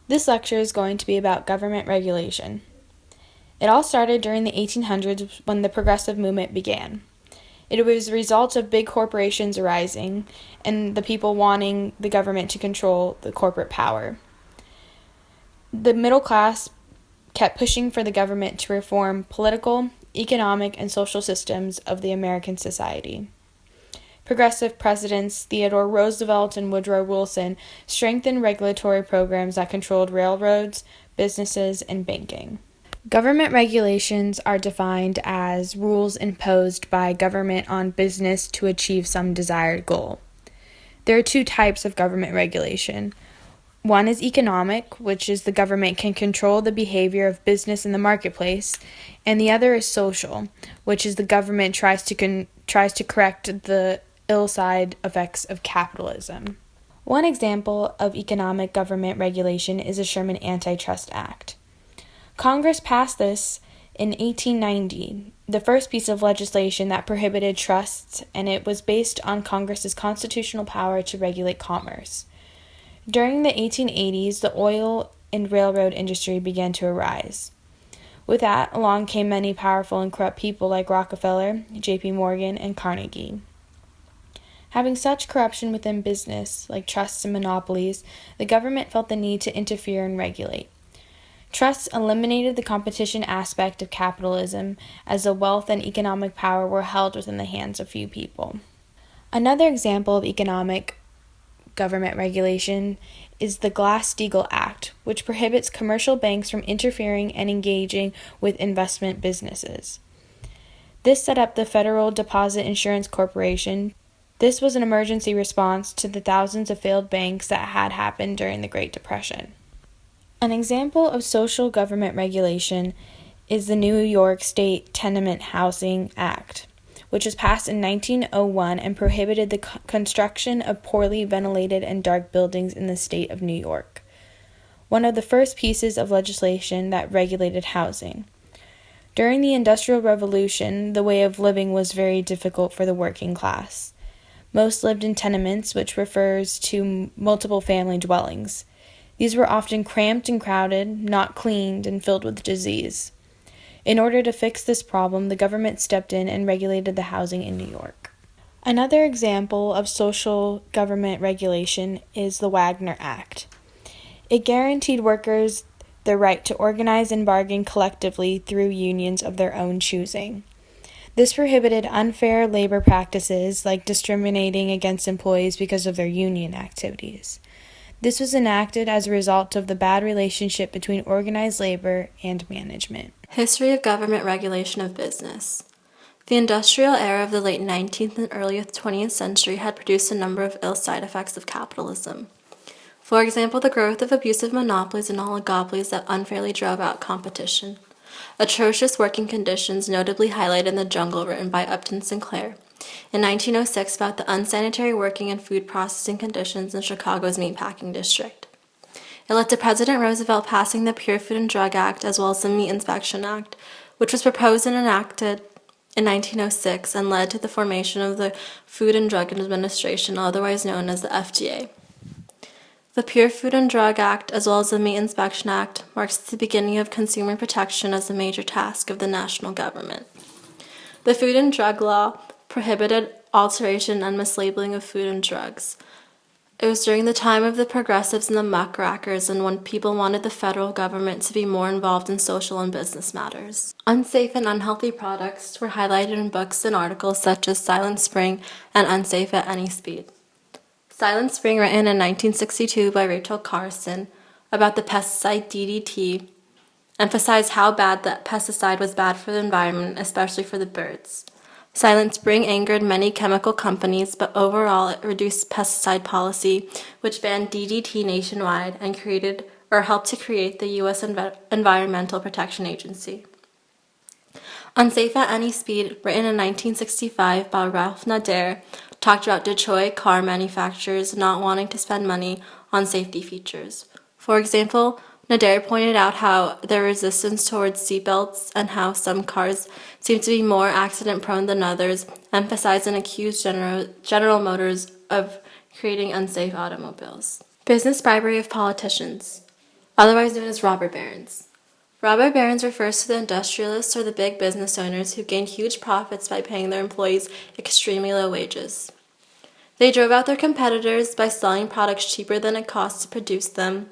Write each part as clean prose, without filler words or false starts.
This lecture is going to be about government regulation. It all started during the 1800s when the progressive movement began. It was a result of big corporations arising and the people wanting the government to control the corporate power. The middle class kept pushing for the government to reform political, economic, and social systems of the American society. Progressive presidents Theodore Roosevelt and Woodrow Wilson strengthened regulatory programs that controlled railroads, businesses, and banking. Government regulations are defined as rules imposed by government on business to achieve some desired goal. There are two types of government regulation. One is economic, which is the government can control the behavior of business in the marketplace, and the other is social, which is the government tries to correct the ill side effects of capitalism. One example of economic government regulation is the Sherman Antitrust Act. Congress passed this in 1890, the first piece of legislation that prohibited trusts, and it was based on Congress's constitutional power to regulate commerce. During the 1880s, the oil and railroad industry began to arise. With that, along came many powerful and corrupt people like Rockefeller, J.P. Morgan, and Carnegie. Having such corruption within business, like trusts and monopolies, the government felt the need to interfere and regulate. Trusts eliminated the competition aspect of capitalism, as the wealth and economic power were held within the hands of few people. Another example of economic government regulation is the Glass-Steagall Act, which prohibits commercial banks from interfering and engaging with investment businesses. This set up the Federal Deposit Insurance Corporation. This was an emergency response to the thousands of failed banks that had happened during the Great Depression. An example of social government regulation is the New York State Tenement Housing Act, which was passed in 1901 and prohibited the construction of poorly ventilated and dark buildings in the state of New York. One of the first pieces of legislation that regulated housing. During the Industrial Revolution, the way of living was very difficult for the working class. Most lived in tenements, which refers to multiple family dwellings. These were often cramped and crowded, not cleaned, and filled with disease. In order to fix this problem, the government stepped in and regulated the housing in New York. Another example of social government regulation is the Wagner Act. It guaranteed workers the right to organize and bargain collectively through unions of their own choosing. This prohibited unfair labor practices like discriminating against employees because of their union activities. This was enacted as a result of the bad relationship between organized labor and management. History of government regulation of business. The industrial era of the late 19th and early 20th century had produced a number of ill side effects of capitalism. For example, the growth of abusive monopolies and oligopolies that unfairly drove out competition. Atrocious working conditions, notably highlighted in The Jungle, written by Upton Sinclair in 1906 about the unsanitary working and food processing conditions in Chicago's meatpacking district. It led to President Roosevelt passing the Pure Food and Drug Act as well as the Meat Inspection Act, which was proposed and enacted in 1906 and led to the formation of the Food and Drug Administration, otherwise known as the FDA. The Pure Food and Drug Act, as well as the Meat Inspection Act, marks the beginning of consumer protection as a major task of the national government. The Food and Drug Law prohibited alteration and mislabeling of food and drugs. It was during the time of the progressives and the muckrakers and when people wanted the federal government to be more involved in social and business matters. Unsafe and unhealthy products were highlighted in books and articles such as Silent Spring and Unsafe at Any Speed. Silent Spring, written in 1962 by Rachel Carson, about the pesticide DDT, emphasized how bad that pesticide was bad for the environment, especially for the birds. Silent Spring angered many chemical companies, but overall it reduced pesticide policy, which banned DDT nationwide and helped to create the U.S. Environmental Protection Agency. Unsafe at Any Speed, written in 1965 by Ralph Nader, talked about Detroit car manufacturers not wanting to spend money on safety features. For example, Nader pointed out how their resistance towards seatbelts and how some cars seem to be more accident-prone than others, emphasized and accused General Motors of creating unsafe automobiles. Business bribery of politicians. otherwise known as robber barons. Robber barons refers to the industrialists or the big business owners who gained huge profits by paying their employees extremely low wages. They drove out their competitors by selling products cheaper than it cost to produce them.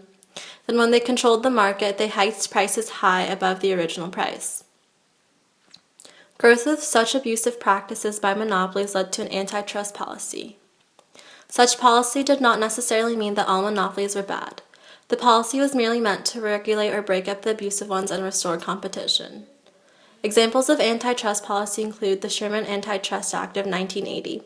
Then when they controlled the market, they hiked prices high above the original price. Growth of such abusive practices by monopolies led to an antitrust policy. Such policy did not necessarily mean that all monopolies were bad. The policy was merely meant to regulate or break up the abusive ones and restore competition. Examples of antitrust policy include the Sherman Antitrust Act of 1980,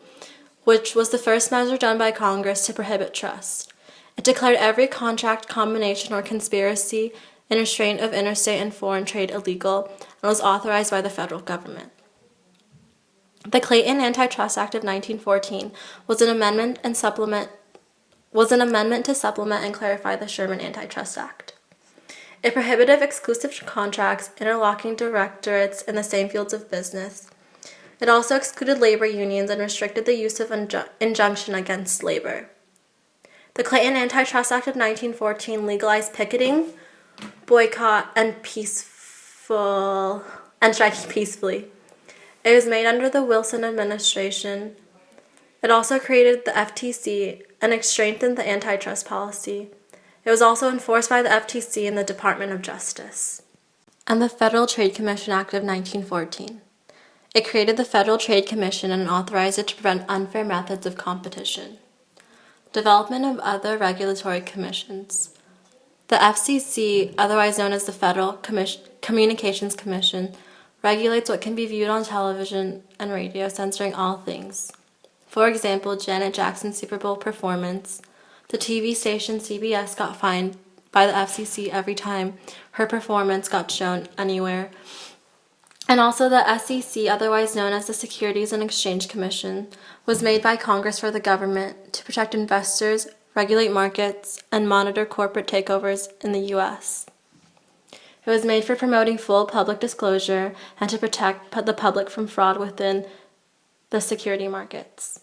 which was the first measure done by Congress to prohibit trust. It declared every contract, combination, or conspiracy in restraint of interstate and foreign trade illegal and was authorized by the federal government. The Clayton Antitrust Act of 1914 was an amendment to supplement and clarify the Sherman Antitrust Act. It prohibited exclusive contracts, interlocking directorates in the same fields of business. It also excluded labor unions and restricted the use of injunction against labor. The Clayton Antitrust Act of 1914 legalized picketing, boycott, and striking peacefully. It was made under the Wilson administration. It also created the FTC and it strengthened the antitrust policy. It was also enforced by the FTC and the Department of Justice. And the Federal Trade Commission Act of 1914. It created the Federal Trade Commission and authorized it to prevent unfair methods of competition. Development of other regulatory commissions. The FCC, otherwise known as the Federal Communications Commission, regulates what can be viewed on television and radio, censoring all things. For example, Janet Jackson's Super Bowl performance. The TV station CBS got fined by the FCC every time her performance got shown anywhere. And also the SEC, otherwise known as the Securities and Exchange Commission, was made by Congress for the government to protect investors, regulate markets, and monitor corporate takeovers in the U.S. It was made for promoting full public disclosure and to protect the public from fraud within the security markets.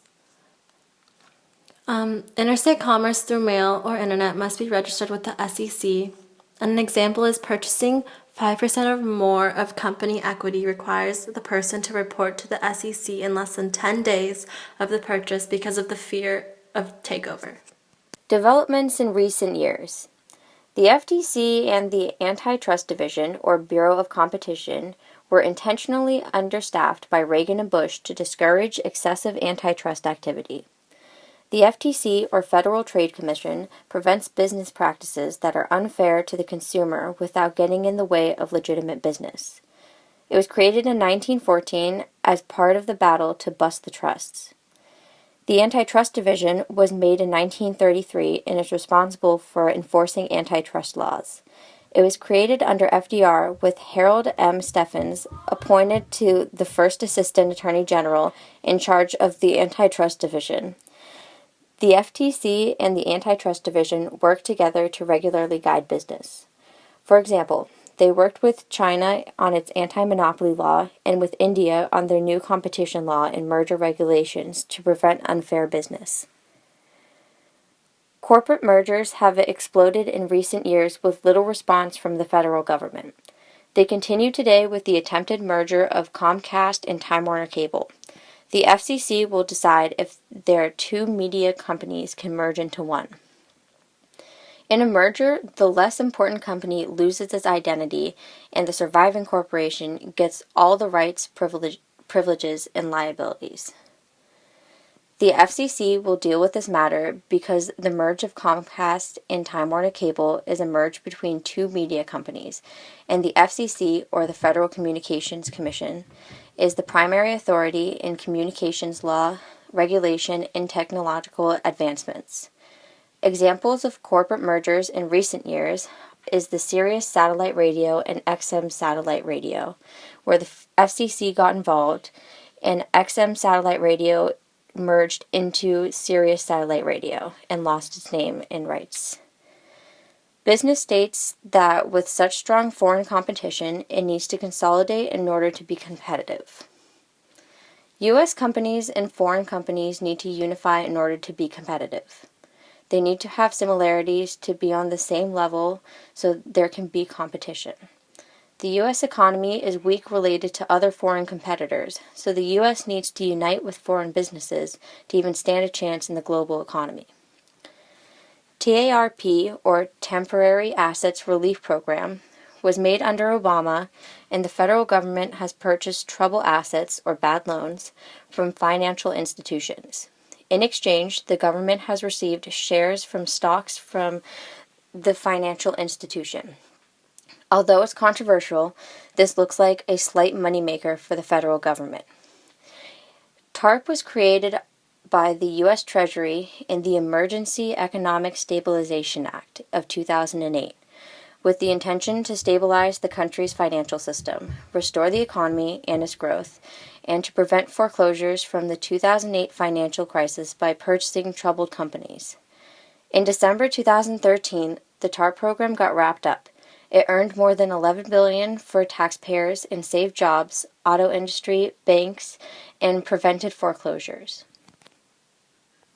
Interstate commerce through mail or internet must be registered with the SEC. And an example is purchasing 5% or more of company equity requires the person to report to the SEC in less than 10 days of the purchase because of the fear of takeover. Developments in recent years. The FTC and the Antitrust Division, or Bureau of Competition, were intentionally understaffed by Reagan and Bush to discourage excessive antitrust activity. The FTC, or Federal Trade Commission, prevents business practices that are unfair to the consumer without getting in the way of legitimate business. It was created in 1914 as part of the battle to bust the trusts. The Antitrust Division was made in 1933 and is responsible for enforcing antitrust laws. It was created under FDR with Harold M. Steffens appointed to the first Assistant Attorney General in charge of the Antitrust Division. The FTC and the Antitrust Division work together to regularly guide business. For example, they worked with China on its anti-monopoly law and with India on their new competition law and merger regulations to prevent unfair business. Corporate mergers have exploded in recent years with little response from the federal government. They continue today with the attempted merger of Comcast and Time Warner Cable. The FCC will decide if their two media companies can merge into one. In a merger, the less important company loses its identity, and the surviving corporation gets all the rights, privileges, and liabilities. The FCC will deal with this matter because the merge of Comcast and Time Warner Cable is a merge between two media companies, and the FCC, or the Federal Communications Commission, is the primary authority in communications law, regulation, and technological advancements. Examples of corporate mergers in recent years is the Sirius Satellite Radio and XM Satellite Radio, where the FCC got involved, and XM Satellite Radio merged into Sirius Satellite Radio and lost its name and rights. Business states that with such strong foreign competition, it needs to consolidate in order to be competitive. U.S. companies and foreign companies need to unify in order to be competitive. They need to have similarities to be on the same level so there can be competition. The U.S. economy is weak related to other foreign competitors, so the U.S. needs to unite with foreign businesses to even stand a chance in the global economy. TARP, or Temporary Assets Relief Program, was made under Obama, and the federal government has purchased troubled assets, or bad loans, from financial institutions. In exchange, the government has received shares from stocks from the financial institution. Although it's controversial, this looks like a slight moneymaker for the federal government. TARP was created by the U.S. Treasury in the Emergency Economic Stabilization Act of 2008, with the intention to stabilize the country's financial system, restore the economy and its growth, and to prevent foreclosures from the 2008 financial crisis by purchasing troubled companies. In December 2013, the TARP program got wrapped up. It earned more than $11 billion for taxpayers and saved jobs, auto industry, banks, and prevented foreclosures.